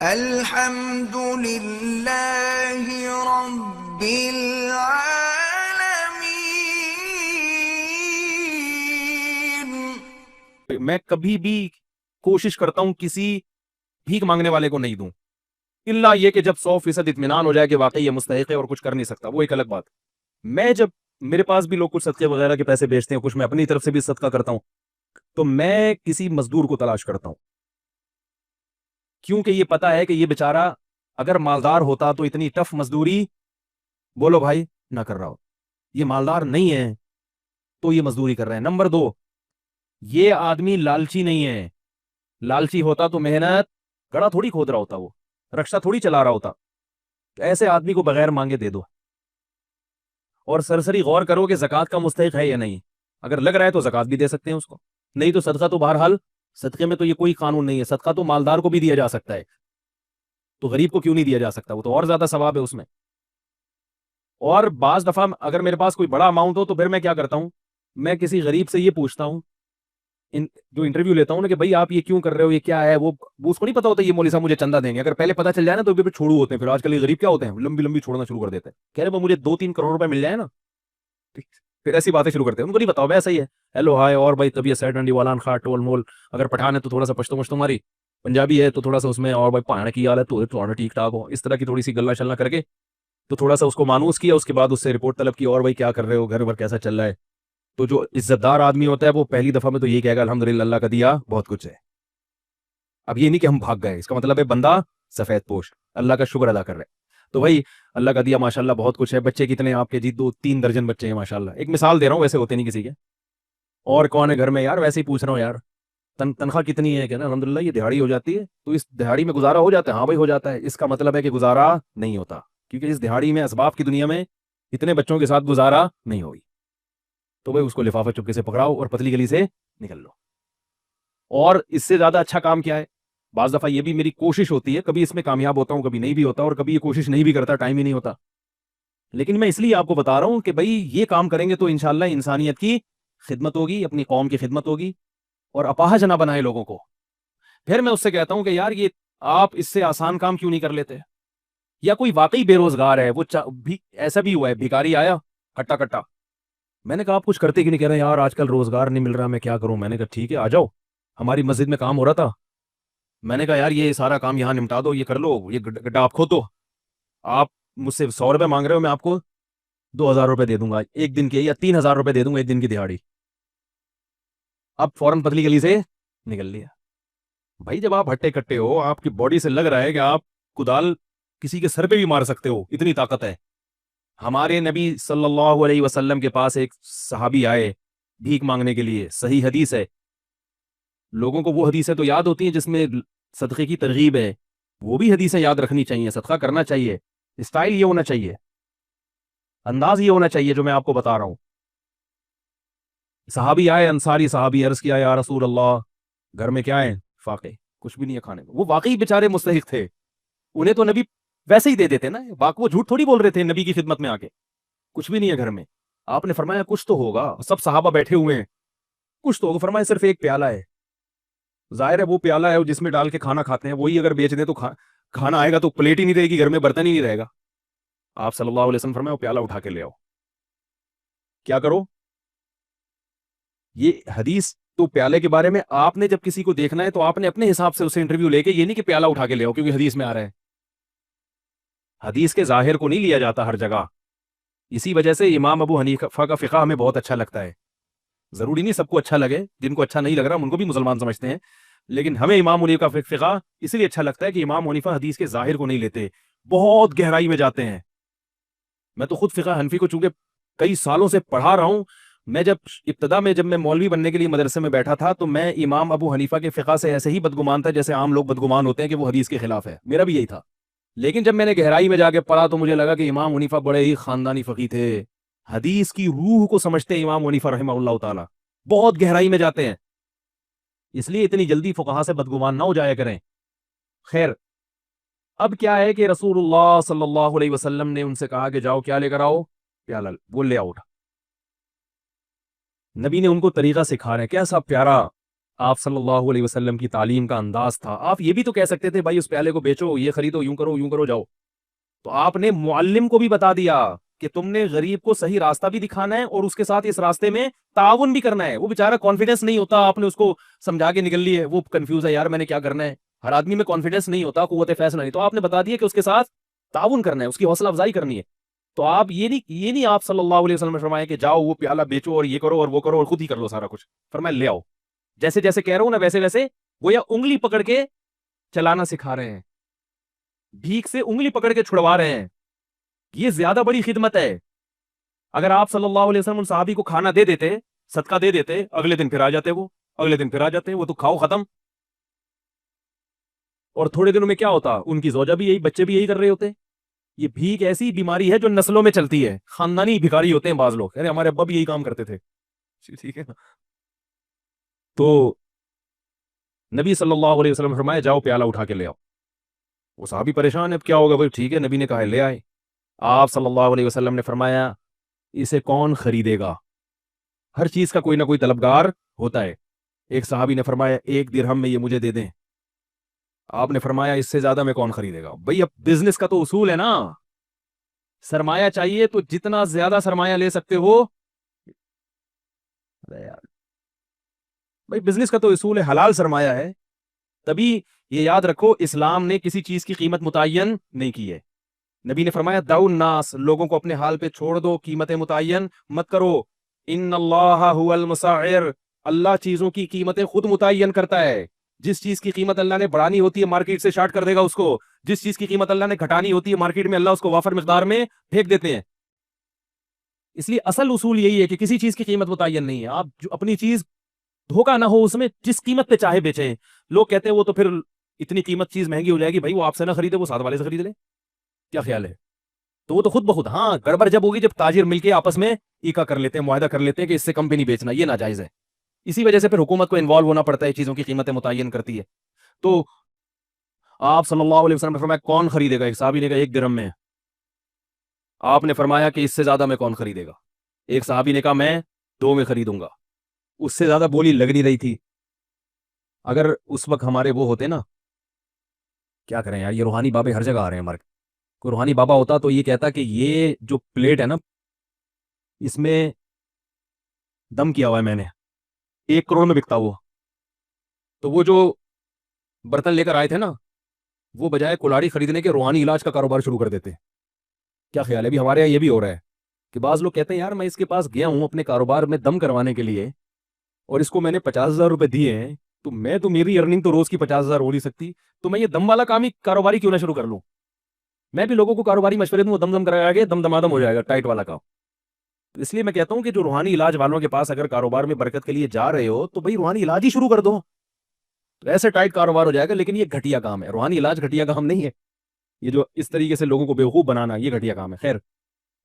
الحمد للہ رب العالمین۔ میں کبھی بھی کوشش کرتا ہوں کسی بھیک مانگنے والے کو نہیں دوں، الا یہ کہ جب 100% اطمینان ہو جائے کہ واقعی یہ مستحق ہے اور کچھ کر نہیں سکتا، وہ ایک الگ بات۔ میں جب میرے پاس بھی لوگ کچھ صدقے وغیرہ کے پیسے بیچتے ہیں، کچھ میں اپنی طرف سے بھی صدقہ کرتا ہوں، تو میں کسی مزدور کو تلاش کرتا ہوں، کیونکہ یہ پتا ہے کہ یہ بیچارہ اگر مالدار ہوتا تو اتنی ٹف مزدوری بولو بھائی نہ کر رہا ہو۔ یہ مالدار نہیں ہے تو یہ مزدوری کر رہے ہیں۔ نمبر 2، یہ آدمی لالچی نہیں ہے۔ لالچی ہوتا تو محنت گڑا تھوڑی کھود رہا ہوتا، وہ رکشہ تھوڑی چلا رہا ہوتا۔ تو ایسے آدمی کو بغیر مانگے دے دو، اور سرسری غور کرو کہ زکوٰۃ کا مستحق ہے یا نہیں۔ اگر لگ رہا ہے تو زکوٰۃ بھی دے سکتے ہیں اس کو، نہیں تو صدقہ تو بہرحال، صدقے میں تو یہ کوئی قانون نہیں ہے، صدقہ تو مالدار کو بھی دیا جا سکتا ہے، تو غریب کو کیوں نہیں دیا جا سکتا؟ وہ تو اور زیادہ ثواب ہے اس میں۔ اور بعض دفعہ اگر میرے پاس کوئی بڑا اماؤنٹ ہو تو پھر میں کیا کرتا ہوں، میں کسی غریب سے یہ پوچھتا ہوں، جو انٹرویو لیتا ہوں نا، کہ بھائی آپ یہ کیوں کر رہے ہو، یہ کیا ہے؟ وہ اس کو نہیں پتا ہوتا یہ مولوی صاحب مجھے چندہ دیں گے۔ اگر پہلے پتا چل جائے نا تو پھر چھوڑو ہوتے ہیں، پھر آج کل یہ غریب کیا ہوتے ہیں، لمبی لمبی چھوڑنا شروع کر دیتے ہیں، کہہ رہے مجھے 2-3 کروڑ روپے مل جائے نا، پھر ایسی باتیں شروع کرتے ہیں۔ ان کو نہیں بتاؤ ایسا ہی ہے، ہیلو ہائے اور بھائی طبیعت سیٹ ڈنڈی والان خاٹ ٹول مول، اگر پٹھان ہے تو تھوڑا سا پشتو مشتو ماری، پنجابی ہے تو تھوڑا سا اس میں اور بھائی پانا کی حال ہے تو تھوڑا ٹھیک ٹھاک ہو، اس طرح کی تھوڑی سی گلا چلنا کر کے تو تھوڑا سا اس کو مانوس کیا، اس کے بعد اس سے رپورٹ طلب کی، اور بھائی کیا کر رہے ہو، گھر بھر کیسا چل رہا ہے۔ تو جو عزت دار آدمی ہوتا ہے وہ پہلی دفعہ میں تو یہی کہے گا الحمدللہ اللہ کا دیا بہت کچھ ہے۔ اب یہ نہیں کہ ہم بھاگ گئے، اس کا مطلب ہے بندہ سفید پوش اللہ کا شکر ادا کر رہے۔ تو بھائی اللہ کا دیا ماشاءاللہ بہت کچھ ہے۔ بچے کتنے آپ کے؟ جی 2-3 درجن بچے ہیں ماشاءاللہ۔ ایک مثال دے رہا ہوں، ویسے ہوتے نہیں کسی کے۔ اور کون ہے گھر میں یار؟ ویسے ہی پوچھ رہا ہوں یار، تنخواہ کتنی ہے؟ کہنا الحمدللہ یہ دہاڑی ہو جاتی ہے، تو اس دہاڑی میں گزارا ہو جاتا ہے؟ ہاں بھائی ہو جاتا ہے۔ اس کا مطلب ہے کہ گزارا نہیں ہوتا، کیونکہ اس دہاڑی میں اسباب کی دنیا میں اتنے بچوں کے ساتھ گزارا نہیں ہوگی۔ تو بھائی اس کو لفافہ چپکے سے پکڑاؤ اور پتلی گلی سے نکل لو۔ اور اس سے زیادہ اچھا کام کیا ہے؟ بعض دفعہ یہ بھی میری کوشش ہوتی ہے، کبھی اس میں کامیاب ہوتا ہوں کبھی نہیں بھی ہوتا، اور کبھی یہ کوشش نہیں بھی کرتا، ٹائم ہی نہیں ہوتا، لیکن میں اس لیے آپ کو بتا رہا ہوں کہ بھائی یہ کام کریں گے تو انشاءاللہ انسانیت کی خدمت ہوگی، اپنی قوم کی خدمت ہوگی، اور اپاہج نہ بنائے لوگوں کو۔ پھر میں اس سے کہتا ہوں کہ یار یہ آپ اس سے آسان کام کیوں نہیں کر لیتے؟ یا کوئی واقعی بے روزگار ہے، وہ ایسا بھی ہوا ہے، بھیکاری آیا کٹا کٹا، میں نے کہا آپ کچھ کرتے کیوں نہیں؟ کہہ رہے ہیں یار آج کل روزگار نہیں مل رہا، میں کیا کروں؟ میں نے کہا ٹھیک ہے آ جاؤ، ہماری مسجد میں کام ہو رہا تھا، میں نے کہا یار یہ سارا کام یہاں نمٹا دو، یہ کر لو، یہ گڈھا آپ کھود دو، آپ مجھ سے 100 روپے مانگ رہے ہو، میں آپ کو 2000 روپے دے دوں گا ایک دن کے، یا 3000 روپے دے دوں گا ایک دن کی دہاڑی۔ اب فوراً پتلی گلی سے نکل لیا۔ بھائی جب آپ ہٹے کٹے ہو، آپ کی باڈی سے لگ رہا ہے کہ آپ کدال کسی کے سر پہ بھی مار سکتے ہو، اتنی طاقت ہے۔ ہمارے نبی صلی اللہ علیہ وسلم کے پاس ایک صحابی آئے بھیک مانگنے کے لیے، صحیح حدیث ہے، لوگوں کو وہ حدیثیں تو یاد ہوتی ہیں جس میں صدقے کی ترغیب ہے، وہ بھی حدیثیں یاد رکھنی چاہیے، صدقہ کرنا چاہیے، اسٹائل یہ ہونا چاہیے، انداز یہ ہونا چاہیے جو میں آپ کو بتا رہا ہوں۔ صحابی آئے، انصاری صحابی، عرض کیا یا رسول اللہ گھر میں کیا ہے؟ فاقے، کچھ بھی نہیں ہے کھانے میں۔ وہ واقعی بیچارے مستحق تھے، انہیں تو نبی ویسے ہی دے دیتے نا، وہ جھوٹ تھوڑی بول رہے تھے نبی کی خدمت میں آ کے، کچھ بھی نہیں ہے گھر میں۔ آپ نے فرمایا کچھ تو ہوگا، سب صحابہ بیٹھے ہوئے ہیں، کچھ تو ہوگا۔ فرمایا صرف ایک پیالہ ہے، ظاہر ہے وہ پیالہ ہے جس میں ڈال کے کھانا کھاتے ہیں، وہی اگر بیچ دیں تو کھانا آئے گا تو پلیٹ ہی نہیں رہے گی گھر میں، برتن ہی نہیں رہے گا۔ آپ صلی اللہ علیہ وسلم فرمایا وہ پیالہ اٹھا کے لے آؤ۔ کیا کرو؟ یہ حدیث تو پیالے کے بارے میں، آپ نے جب کسی کو دیکھنا ہے تو آپ نے اپنے حساب سے اسے انٹرویو لے کے، یہ نہیں کہ پیالہ اٹھا کے لے آؤ کیونکہ حدیث میں آ رہا ہے۔ حدیث کے ظاہر کو نہیں لیا جاتا ہر جگہ، اسی وجہ سے امام ابو حنیفہ کا فقہ ہمیں بہت اچھا لگتا ہے۔ ضروری نہیں سب کو اچھا لگے، جن کو اچھا نہیں لگ رہا ہم ان کو بھی مسلمان سمجھتے ہیں، لیکن ہمیں امام حنیفہ کا فقہ اس لیے اچھا لگتا ہے کہ امام حنیفہ حدیث کے ظاہر کو نہیں لیتے، بہت گہرائی میں جاتے ہیں۔ میں تو خود فقہ حنفی کو چونکہ کئی سالوں سے پڑھا رہا ہوں، میں ابتدا میں جب میں مولوی بننے کے لیے مدرسے میں بیٹھا تھا تو میں امام ابو حنیفہ کے فقہ سے ایسے ہی بدگمان تھا جیسے عام لوگ بدگمان ہوتے ہیں کہ وہ حدیث کے خلاف ہے، میرا بھی یہی تھا۔ لیکن جب میں نے گہرائی میں جا کے پڑھا تو مجھے لگا کہ امام حنیفہ بڑے ہی خاندانی فقیہ تھے، حدیث کی روح کو سمجھتے ہیں امام حنیفہ رحمہ اللہ تعالی، بہت گہرائی میں جاتے ہیں، اس لیے اتنی جلدی فقہا سے بدگمان نہ ہو جایا کریں۔ خیر، اب کیا ہے کہ رسول اللہ صلی اللہ علیہ وسلم نے ان سے کہا کہ جاؤ کیا لے کر آؤ؟ پیالہ، وہ لے آؤ۔ نبی نے ان کو طریقہ سکھا رہے ہیں، کیسا پیارا آپ صلی اللہ علیہ وسلم کی تعلیم کا انداز تھا. آپ یہ بھی تو کہہ سکتے تھے بھائی اس پیالے کو بیچو, یہ خریدو, یوں کرو جاؤ. تو آپ نے معلم کو بھی بتا دیا کہ تم نے غریب کو صحیح راستہ بھی دکھانا ہے اور اس کے ساتھ اس راستے میں تعاون بھی کرنا ہے. وہ بیچارہ کانفیڈنس نہیں ہوتا, آپ نے اس کو سمجھا کے نکل لی ہے, وہ کنفیوز ہے یار میں نے کیا کرنا ہے. ہر آدمی میں کانفیڈنس نہیں ہوتا, قوت فیصلہ نہیں, تو آپ نے بتا دیا کہ اس کے ساتھ تعاون کرنا ہے, اس کی حوصلہ افزائی کرنی ہے. تو آپ یہ نہیں آپ صلی اللہ علیہ وسلم نے فرمایا کہ جاؤ وہ پیالہ بیچو اور یہ کرو اور وہ کرو اور خود ہی کر لو سارا کچھ. فرمایا لے آؤ, جیسے جیسے کہہ رہا ہوں نا ویسے ویسے وہ یا انگلی پکڑ کے چلانا سکھا رہے ہیں, بھیک سے انگلی پکڑ کے چھڑوا رہے ہیں. یہ زیادہ بڑی خدمت ہے. اگر آپ صلی اللہ علیہ وسلم ان صحابی کو کھانا دے دیتے, صدقہ دے دیتے, اگلے دن پھر آ جاتے, وہ تو کھاؤ ختم. اور تھوڑے دنوں میں کیا ہوتا, ان کی زوجہ بھی یہی, بچے بھی یہی کر رہے ہوتے. یہ بھیک ایسی بیماری ہے جو نسلوں میں چلتی ہے, خاندانی بھکاری ہوتے ہیں بعض لوگ, ارے ہمارے ابا بھی یہی کام کرتے تھے. ٹھیک ہے نا. تو نبی صلی اللہ علیہ وسلم فرمایا جاؤ پیالہ اٹھا کے لے آؤ. وہ صحابی پریشان ہے, اب کیا ہوگا بھائی, ٹھیک ہے نبی نے کہا لے آئے. آپ صلی اللہ علیہ وسلم نے فرمایا اسے کون خریدے گا. ہر چیز کا کوئی نہ کوئی طلبگار ہوتا ہے. ایک صحابی نے فرمایا 1 درہم میں یہ مجھے دے دیں. آپ نے فرمایا اس سے زیادہ میں کون خریدے گا. بھئی اب بزنس کا تو اصول ہے نا, سرمایہ چاہیے تو جتنا زیادہ سرمایہ لے سکتے ہو. بھئی بزنس کا تو اصول ہے, حلال سرمایہ ہے. تبھی یہ یاد رکھو اسلام نے کسی چیز کی قیمت متعین نہیں کی ہے. نبی نے فرمایا دعو الناس, لوگوں کو اپنے حال پہ چھوڑ دو, قیمتیں متعین مت کرو. ان اللہ هو المسعر, اللہ چیزوں کی قیمتیں خود متعین کرتا ہے. جس چیز کی قیمت اللہ نے بڑھانی ہوتی ہے مارکیٹ سے شارٹ کر دے گا اس کو, جس چیز کی قیمت اللہ نے گھٹانی ہوتی ہے مارکیٹ میں اللہ اس کو وافر مقدار میں پھینک دیتے ہیں. اس لیے اصل اصول یہی ہے کہ کسی چیز کی قیمت متعین نہیں ہے. آپ جو اپنی چیز دھوکہ نہ ہو اس میں, جس قیمت پہ چاہے بیچیں. لوگ کہتے ہیں وہ تو پھر اتنی قیمت چیز مہنگی ہو جائے گی, بھائی وہ آپ سے نہ خریدے, وہ ساتھ والے سے خرید لے. کیا خیال ہے؟ تو وہ تو خود بخود, ہاں گڑبڑ جب ہوگی جب تاجر مل کے آپس میں ایکا کر لیتے ہیں, معاہدہ کر لیتے ہیں کہ اس سے کم پہ نہیں بیچنا, یہ ناجائز ہے. اسی وجہ سے پھر حکومت کو انوالو ہونا پڑتا ہے, چیزوں کی قیمتیں متعین کرتی ہے. تو آپ صلی اللہ علیہ وسلم نے فرمایا کون خریدے گا. ایک صحابی نے کہا 1 درہم میں. آپ نے فرمایا کہ اس سے زیادہ میں کون خریدے گا. ایک صحابی نے کہا میں 2 میں خریدوں گا. اس سے زیادہ بولی لگ نہیں رہی تھی. اگر اس وقت ہمارے وہ ہوتے نا, کیا کریں یار, یہ روحانی بابے ہر جگہ آ رہے ہیں ہمارے. کوئی روحانی بابا ہوتا تو یہ کہتا کہ یہ جو پلیٹ ہے نا اس میں دم کیا ہوا ہے میں نے, 1 کروڑ میں بکتا وہ. تو وہ جو برتن لے کر آئے تھے نا, وہ بجائے کلاڑی خریدنے کے روحانی علاج کا کاروبار شروع کر دیتے. کیا خیال ہے؟ ابھی ہمارے یہاں یہ بھی ہو رہا ہے کہ بعض لوگ کہتے ہیں یار میں اس کے پاس گیا ہوں اپنے کاروبار میں دم کروانے کے لیے, اور اس کو میں نے 50,000 روپے دیے ہیں, تو میری ارننگ تو روز کی 50,000 ہو نہیں سکتی, تو میں یہ دم والا کام ہی کاروباری کیوں نہ شروع کر لوں. میں بھی لوگوں کو کاروباری مشورے دوں, وہ دم کرایا گیا, دم دمادم ہو جائے گا ٹائٹ والا کام. اس لیے میں کہتا ہوں کہ جو روحانی علاج والوں کے پاس اگر کاروبار میں برکت کے لیے جا رہے ہو تو بھائی روحانی علاج ہی شروع کر دو, تو ایسے ٹائٹ کاروبار ہو جائے گا. لیکن یہ گھٹیا کام ہے, روحانی علاج گھٹیا کام نہیں ہے. یہ جو اس طریقے سے لوگوں کو بیوقوف بنانا, یہ گھٹیا کام ہے. خیر,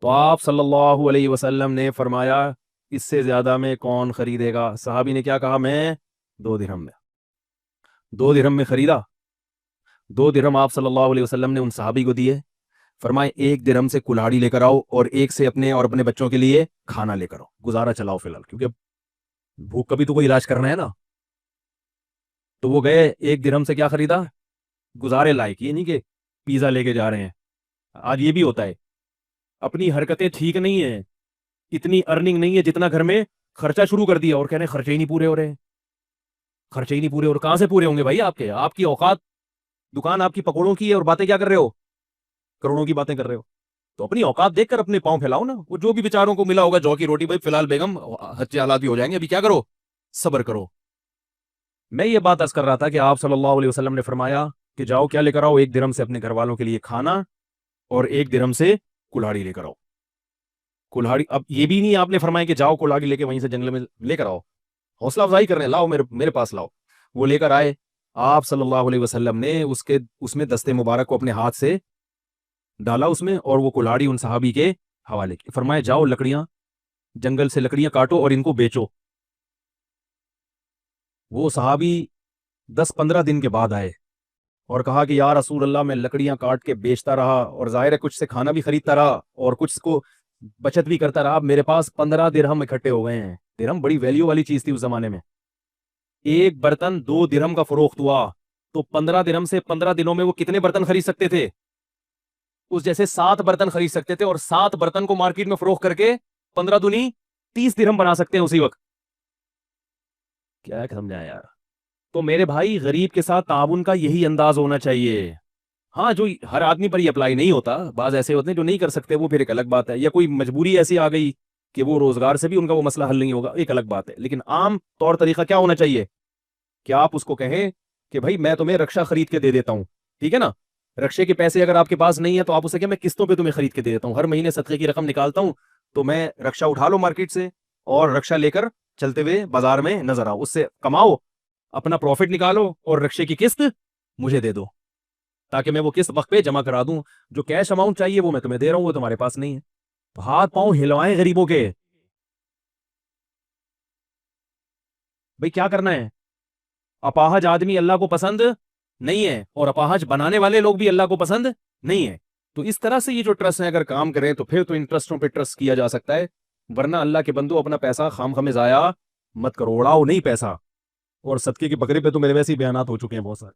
تو آپ صلی اللہ علیہ وسلم نے فرمایا اس سے زیادہ میں کون خریدے گا. صحابی نے کیا کہا, میں 2 درہم میں. 2 درہم میں خریدا. 2 درہم آپ صلی اللہ علیہ وسلم نے ان صحابی کو دیے. فرمائے 1 درہم سے کلاڑی لے کر آؤ اور 1 سے اپنے اور اپنے بچوں کے لیے کھانا لے کر آؤ, گزارا چلاؤ فی الحال, کیونکہ بھوک کا بھی تو کوئی علاج کرنا ہے نا. تو وہ گئے, 1 درہم سے کیا خریدا, گزارے لائق. یہ نہیں کہ پیزا لے کے جا رہے ہیں. آج یہ بھی ہوتا ہے, اپنی حرکتیں ٹھیک نہیں ہیں, اتنی ارننگ نہیں ہے جتنا گھر میں خرچہ شروع کر دیا, اور کہنے خرچے ہی نہیں پورے ہو رہے ہیں, خرچے ہی نہیں پورے. اور کہاں سے پورے ہوں گے بھائی آپ کے؟ آپ کی اوقات, دکان آپ کی پکوڑوں کی ہے, اور باتیں کیا کر رہے ہو, کروڑوں کی باتیں کر رہے ہو. تو اپنی اوقات دیکھ کر اپنے پاؤں پھیلاؤ نا. وہ جو بھی بیچاروں کو ملا ہوگا جو کی روٹی, بھائی فی الحال بیگم اچھے حالات بھی ہو جائیں گے, ابھی کیا کرو, صبر کرو. میں یہ بات عرض کر رہا تھا کہ آپ صلی اللہ علیہ وسلم نے فرمایا کہ جاؤ کیا لے کر آؤ, 1 درہم سے اپنے گھر والوں کے لیے کھانا اور 1 درہم سے کلاڑی لے کر آؤ. کلاڑی, اب یہ بھی نہیں آپ نے فرمایا کہ جاؤ کلاڑی لے کے وہیں سے جنگل میں لے کر آؤ, حوصلہ افزائی کر رہے ہیں, لاؤ میرے پاس لاؤ. وہ لے کر آئے. آپ صلی اللہ علیہ وسلم نے اس میں دستے مبارک کو اپنے ہاتھ سے ڈالا اس میں, اور وہ کلاڑی ان صحابی کے حوالے کی. فرمایا جاؤ لکڑیاں, جنگل سے لکڑیاں کاٹو اور ان کو بیچو. وہ صحابی 10-15 دن کے بعد آئے اور کہا کہ یا رسول اللہ, میں لکڑیاں کاٹ کے بیچتا رہا, اور ظاہر ہے کچھ سے کھانا بھی خریدتا رہا اور کچھ کو بچت بھی کرتا رہا, میرے پاس 15 درہم اکٹھے ہو گئے ہیں. درہم بڑی ویلیو والی چیز تھی اس زمانے میں. ایک برتن 2 درہم کا فروخت ہوا تو 15 درہم سے 15 دنوں میں وہ کتنے برتن خرید سکتے تھے؟ اس جیسے 7 برتن خرید سکتے تھے، اور 7 برتن کو مارکیٹ میں فروخت کر کے 15 دنی 30 درہم بنا سکتے ہیں اسی وقت. کیا سمجھا یار؟ تو میرے بھائی غریب کے ساتھ تعاون کا یہی انداز ہونا چاہیے. ہاں جو ہر آدمی پر یہ اپلائی نہیں ہوتا، بعض ایسے ہوتے ہیں جو نہیں کر سکتے، وہ پھر ایک الگ بات ہے، یا کوئی مجبوری ایسی آ گئی کہ وہ روزگار سے بھی ان کا وہ مسئلہ حل نہیں ہوگا، ایک الگ بات ہے. لیکن عام طور طریقہ کیا ہونا چاہیے کہ آپ اس کو کہیں کہ بھائی میں تمہیں رکشا خرید کے دے دیتا ہوں، ٹھیک ہے نا؟ رکشے کے پیسے اگر آپ کے پاس نہیں ہے تو آپ اسے کہ میں قسطوں پہ تمہیں خرید کے دے دیتا ہوں، ہر مہینے صدقے کی رقم نکالتا ہوں، تو میں رکشا اٹھا لو مارکیٹ سے اور رکشا لے کر چلتے ہوئے بازار میں نظر آؤ، اس سے کماؤ، اپنا پروفٹ نکالو اور رکشے کی قسط مجھے دے دو، تاکہ میں وہ قسط وقت پہ جمع کرا دوں. جو کیش اماؤنٹ چاہیے وہ میں تمہیں دے رہا ہوں، وہ تمہارے پاس نہیں ہے. ہاتھ پاؤں ہلوائیں غریبوں کے. بھئی کیا کرنا ہے؟ اپاہج آدمی اللہ کو پسند نہیں ہے، اور اپاہج بنانے والے لوگ بھی اللہ کو پسند نہیں ہے. تو اس طرح سے یہ جو ٹرسٹ ہیں اگر کام کریں تو پھر تو ان ٹرسٹوں پہ ٹرسٹ کیا جا سکتا ہے، ورنہ اللہ کے بندو اپنا پیسہ خام خامے ضائع مت کرو، اڑاؤ نہیں پیسہ. اور صدقے کے بکرے پہ تو میرے ویسے ہی بیانات ہو چکے ہیں بہت سارے.